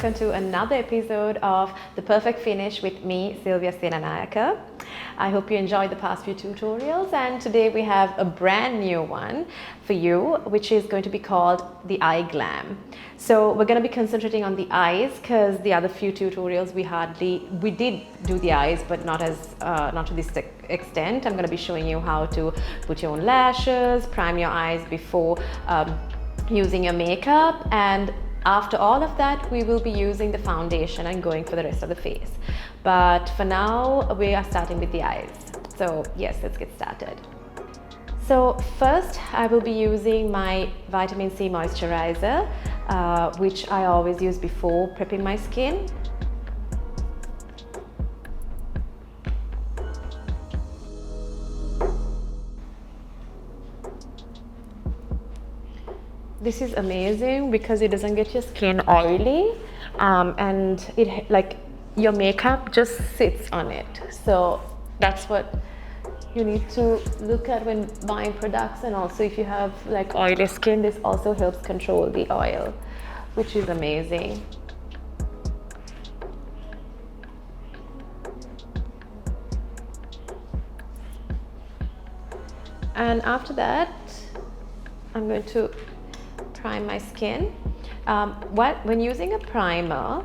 welcome to another episode of The Perfect Finish with me, Silvia. I hope you enjoyed the past few tutorials, and today we have a brand new one for you, which is going to be called the eye glam. So we're going to be concentrating on the eyes because the other few tutorials we did do the eyes, but not to this extent. I'm going to be showing you how to put your own lashes, prime your eyes before using your makeup, and after all of that we will be using the foundation and going for the rest of the face. But for now we are starting with the eyes. So yes, let's get started. So first I will be using my vitamin C moisturizer, which I always use before prepping my skin. This is amazing because it doesn't get your skin oily, and it like your makeup just sits on it. So that's what you need to look at when buying products. And also if you have like oily skin, this also helps control the oil, which is amazing. And after that I'm going to prime my skin. When using a primer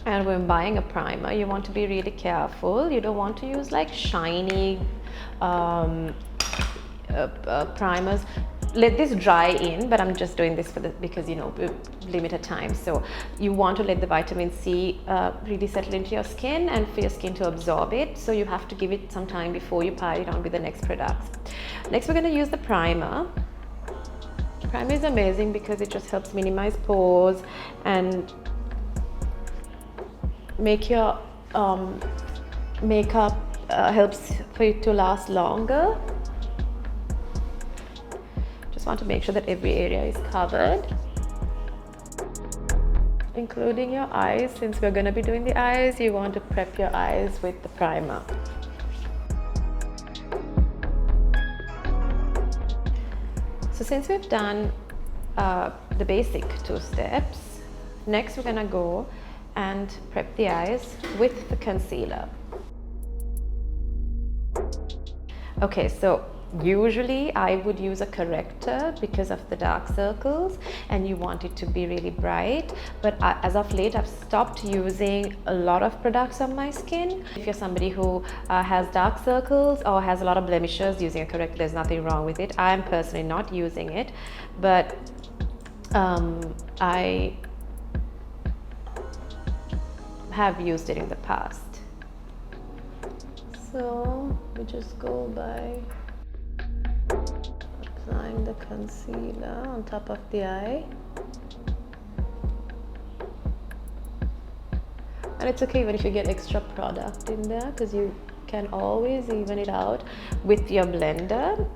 and when buying a primer, you want to be really careful. You don't want to use like shiny primers. Let this dry in, but I'm just doing this because limited time. So you want to let the vitamin C really settle into your skin and for your skin to absorb it. So you have to give it some time before you pile it on with the next products. Next we're going to use the primer. Primer is amazing because it just helps minimize pores and make your makeup helps for it to last longer. Just want to make sure that every area is covered, including your eyes. Since we're going to be doing the eyes, you want to prep your eyes with the primer. So since we've done the basic 2 steps, next we're gonna go and prep the eyes with the concealer. Okay, so usually I would use a corrector because of the dark circles and you want it to be really bright, but as of late I've stopped using a lot of products on my skin. If you're somebody who has dark circles or has a lot of blemishes, using a corrector, there's nothing wrong with it. I'm personally not using it, but I have used it in the past. So we just go by applying the concealer on top of the eye. And it's okay even if you get extra product in there, because you can always even it out with your blender.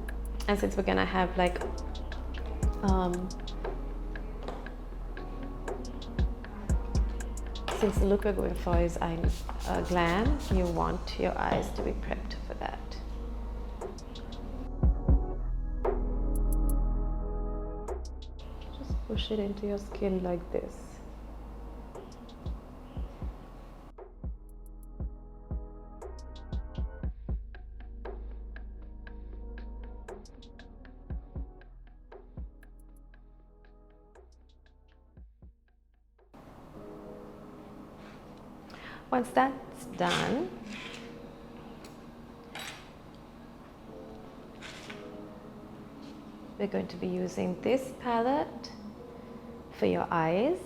And since we're gonna have like since the look we're going for is glam, you want your eyes to be prepped for that. Just push it into your skin like this. Once that's done, we're going to be using this palette for your eyes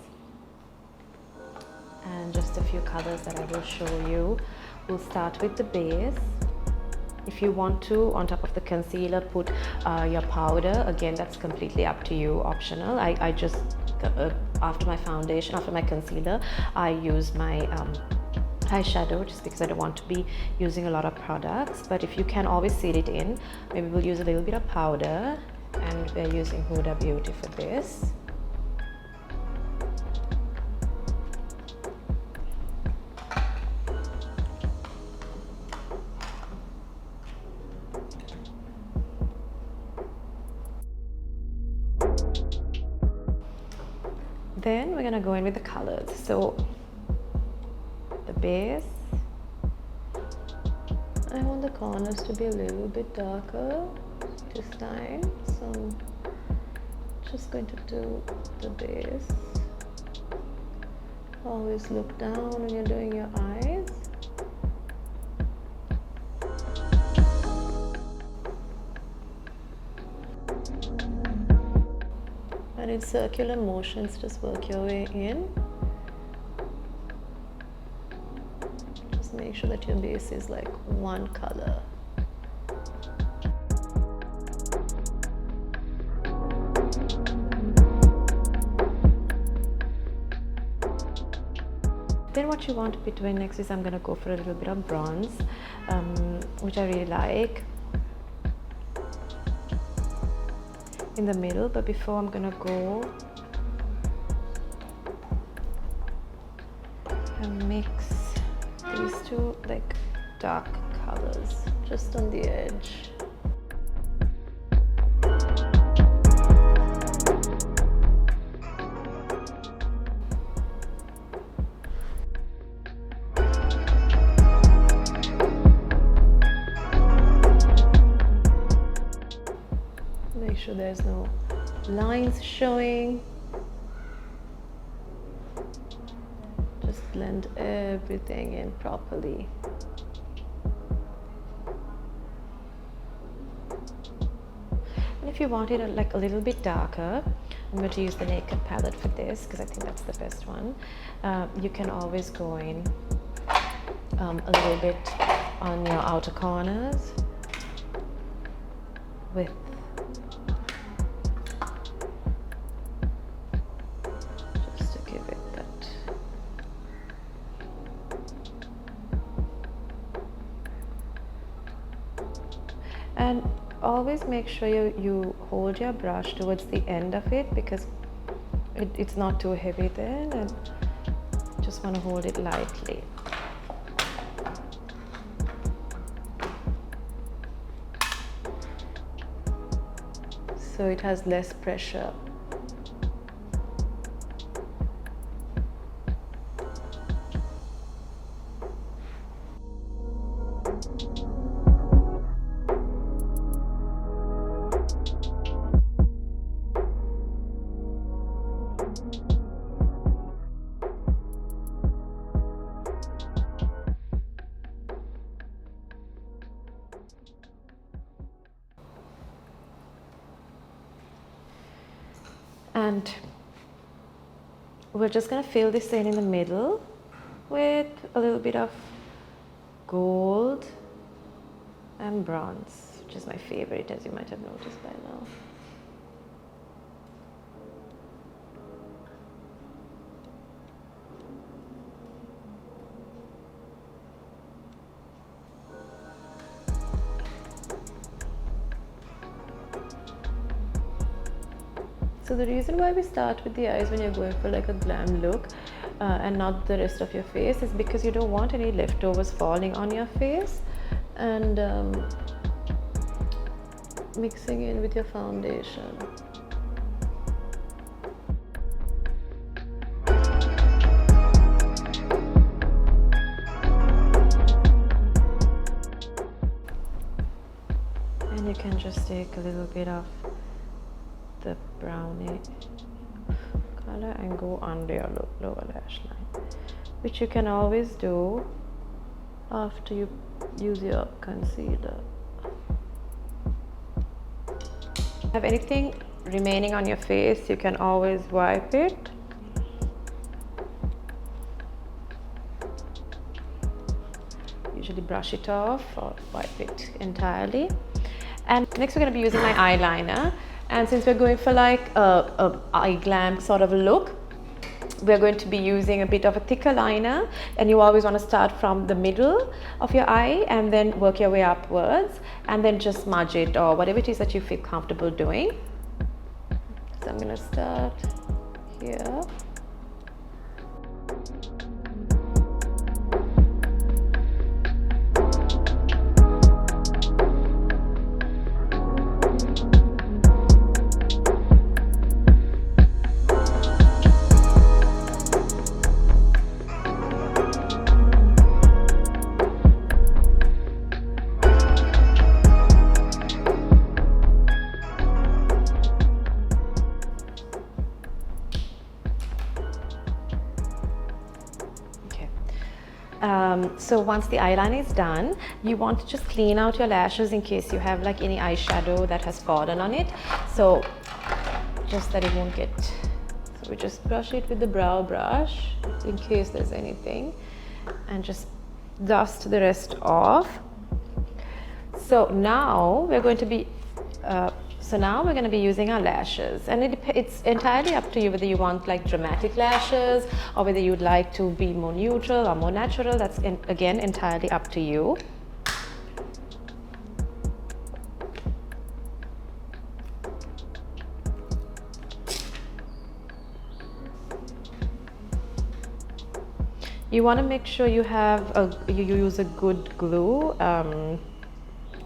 and just a few colors that I will show you. We'll start with the base. If you want to, on top of the concealer, put your powder. Again, that's completely up to you, optional. I just, after my foundation, after my concealer, I use my eyeshadow just because I don't want to be using a lot of products. But if you can always seal it in, maybe we'll use a little bit of powder, and we're using Huda Beauty for this. Then we're gonna go in with the colors. So the base, I want the corners to be a little bit darker this time, so I'm just going to do the base. Always look down when you're doing your eyes. And in circular motions, just work your way in. Just make sure that your base is like one color. Then what you want to be doing next is I'm going to go for a little bit of bronze, which I really like, in the middle. But before, I'm going to go and mix these two like dark colors just on the edge. Make sure there's no lines showing. Just blend everything in properly. And if you want it like a little bit darker, I'm going to use the Naked palette for this because I think that's the best one. You can always go in a little bit on your outer corners with just to give it that. And always make sure you hold your brush towards the end of it, because it's not too heavy then, and just want to hold it lightly. So it has less pressure. And we're just going to fill this in the middle with a little bit of gold and bronze, which is my favorite, as you might have noticed by now. So the reason why we start with the eyes when you're going for like a glam look and not the rest of your face is because you don't want any leftovers falling on your face and mixing in with your foundation. And you can just take a little bit of the brownie color and go under your lower lash line, which you can always do after you use your concealer. Have anything remaining on your face, you can always wipe it. Usually brush it off or wipe it entirely. And next we're going to be using my eyeliner. And since we're going for like a eye glam sort of a look, we're going to be using a bit of a thicker liner, and you always want to start from the middle of your eye and then work your way upwards and then just smudge it or whatever it is that you feel comfortable doing. So I'm going to start here. So once the eyeliner is done, you want to just clean out your lashes in case you have like any eyeshadow that has fallen on it. So just that it won't get, so we just brush it with the brow brush in case there's anything, and just dust the rest off. So now we're going to be using our lashes, and it's entirely up to you whether you want like dramatic lashes or whether you'd like to be more neutral or more natural. That's again entirely up to you. You want to make sure you use a good glue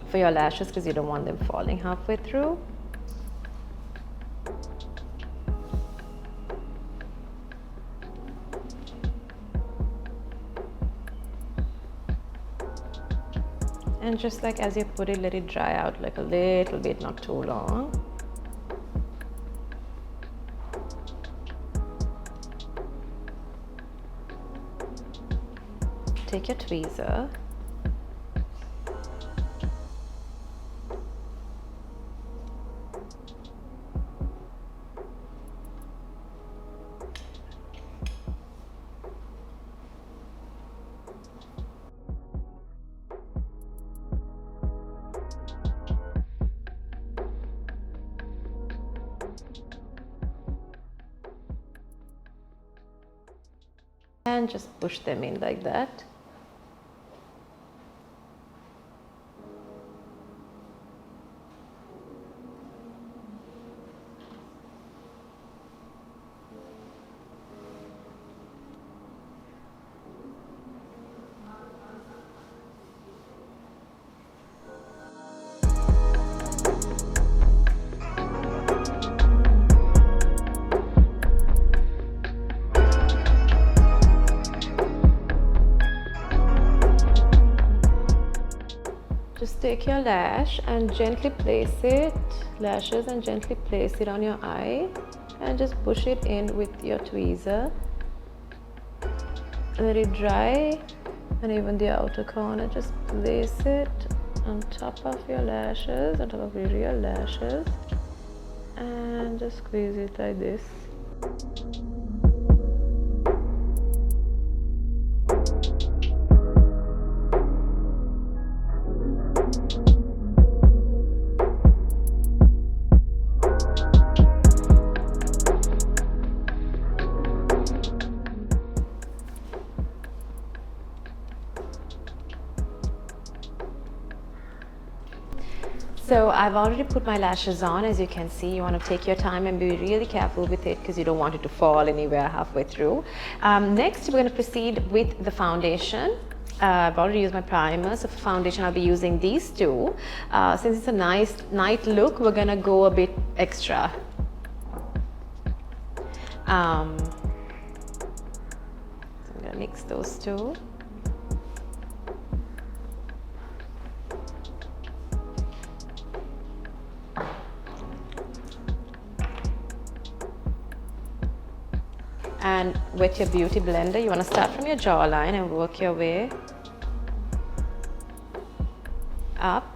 for your lashes, because you don't want them falling halfway through. And just like as you put it, let it dry out like a little bit, not too long. Take your tweezer and just push them in like that. Just take your lash and gently place it, lashes, and gently place it on your eye, and just push it in with your tweezer. Let it dry, and even the outer corner, just place it on top of your lashes, on top of your real lashes, and just squeeze it like this. So I've already put my lashes on. As you can see, you want to take your time and be really careful with it because you don't want it to fall anywhere halfway through. Next, we're going to proceed with the foundation. I've already used my primer, so for foundation I'll be using these two. Since it's a nice night look, we're going to go a bit extra. I'm going to mix those two. And with your beauty blender, you want to start from your jawline and work your way up.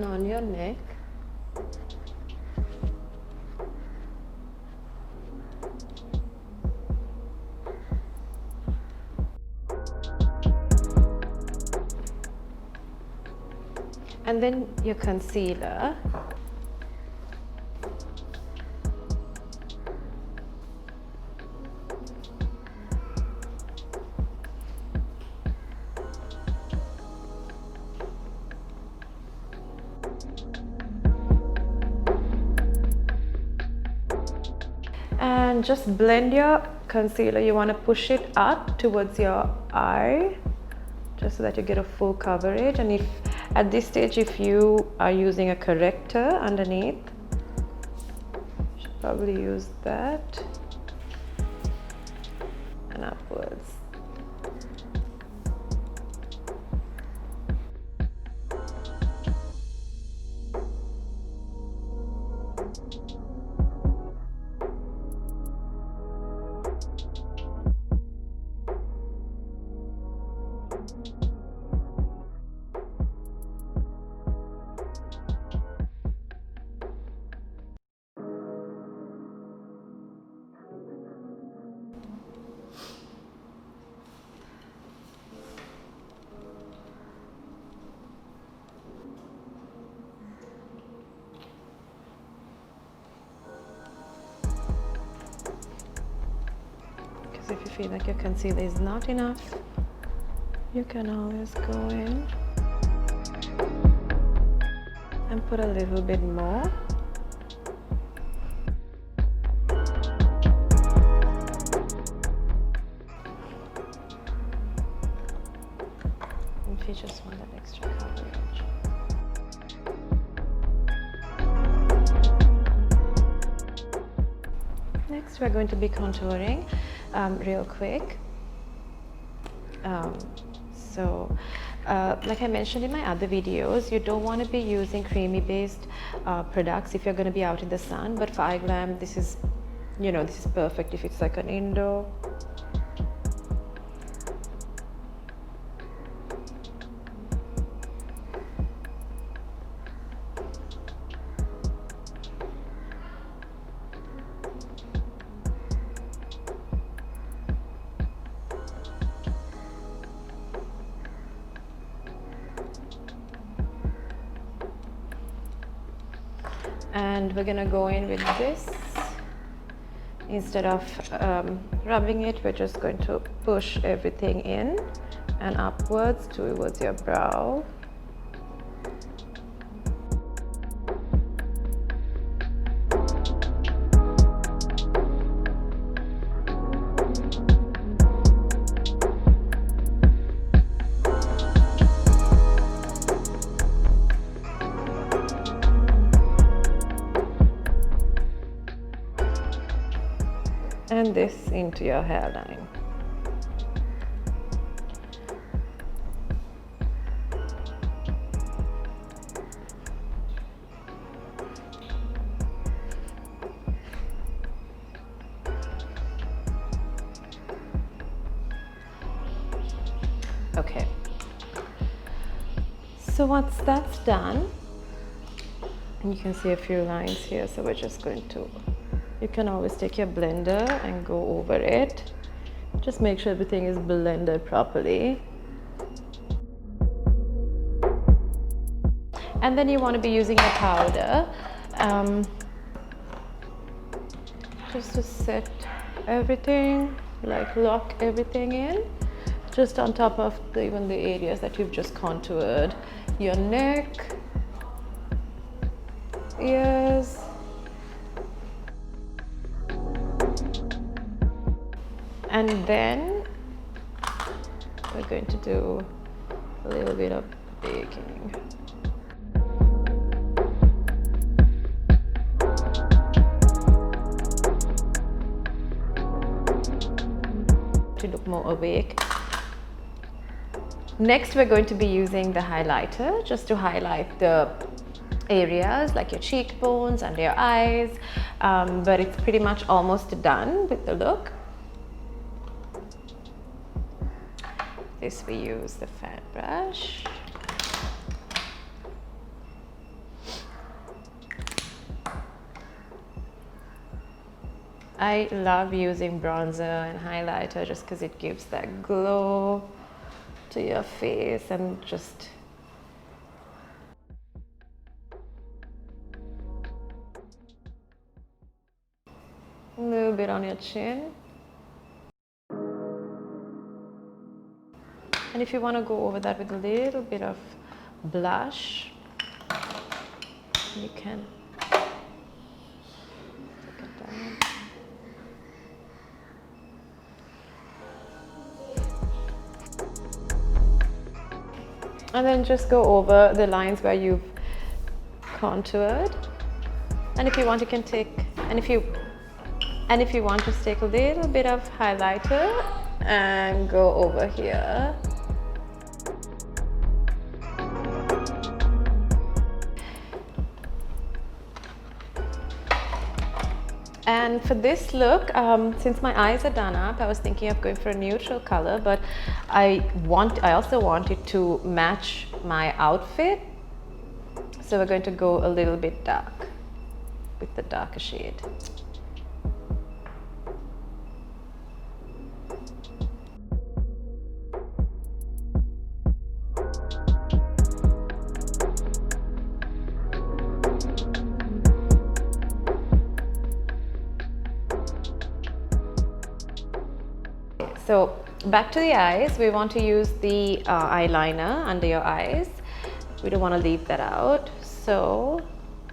On your neck. And then your concealer. And just blend your concealer, you want to push it up towards your eye, just so that you get a full coverage. And if at this stage, if you are using a corrector underneath, you should probably use that, and upwards. If you feel like your concealer is not enough, you can always go in and put a little bit more. If you just want that extra coverage. Next, we're going to be contouring real quick. Like I mentioned in my other videos, you don't want to be using creamy based products if you're going to be out in the sun, but for eye glam, this is, you know, this is perfect if it's like an indoor. And we're gonna go in with this. Instead of rubbing it, we're just going to push everything in and upwards towards your brow. And this into your hairline. Okay. So once that's done, you can see a few lines here, so we're just going to, you can always take your blender and go over it. Just make sure everything is blended properly. And then you want to be using the powder just to set everything, like lock everything in, just on top of even the areas that you've just contoured. Your neck, ears, and then we're going to do a little bit of baking. To look more awake. Next, we're going to be using the highlighter just to highlight the areas like your cheekbones and your eyes, but it's pretty much almost done with the look. This we use the fan brush. I love using bronzer and highlighter just because it gives that glow to your face, and just a little bit on your chin. And if you want to go over that with a little bit of blush, you can take it down. And then just go over the lines where you've contoured. And if you want, you can take, and if you want, just take a little bit of highlighter and go over here. And for this look, since my eyes are done up, I was thinking of going for a neutral color, but I also want it to match my outfit. So we're going to go a little bit dark with the darker shade. So back to the eyes, we want to use the eyeliner under your eyes. We don't want to leave that out. So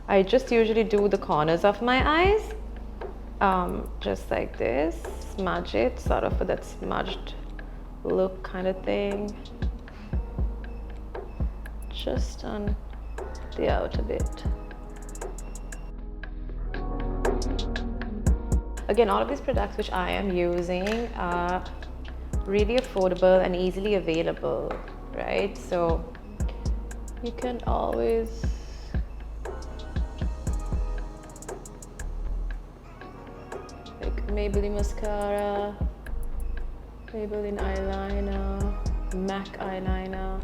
I just usually do the corners of my eyes, just like this, smudge it, sort of for that smudged look kind of thing, just on the outer bit. Again, all of these products which I am using are really affordable and easily available, right? So you can always like Maybelline mascara, Maybelline eyeliner, MAC eyeliner.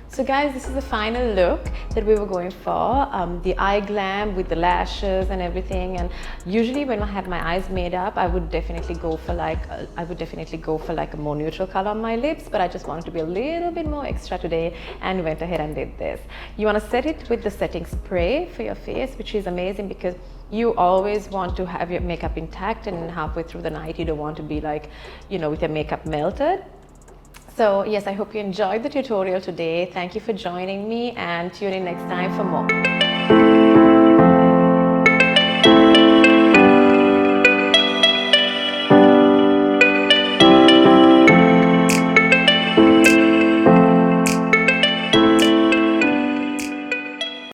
So guys, this is the final look that we were going for, the eye glam with the lashes and everything. And usually when I have my eyes made up, I would definitely go for like a more neutral color on my lips, but I just wanted to be a little bit more extra today and went ahead and did this. You want to set it with the setting spray for your face, which is amazing because you always want to have your makeup intact, and halfway through the night you don't want to be like, you know, with your makeup melted. So yes, I hope you enjoyed the tutorial today. Thank you for joining me, and tune in next time for more.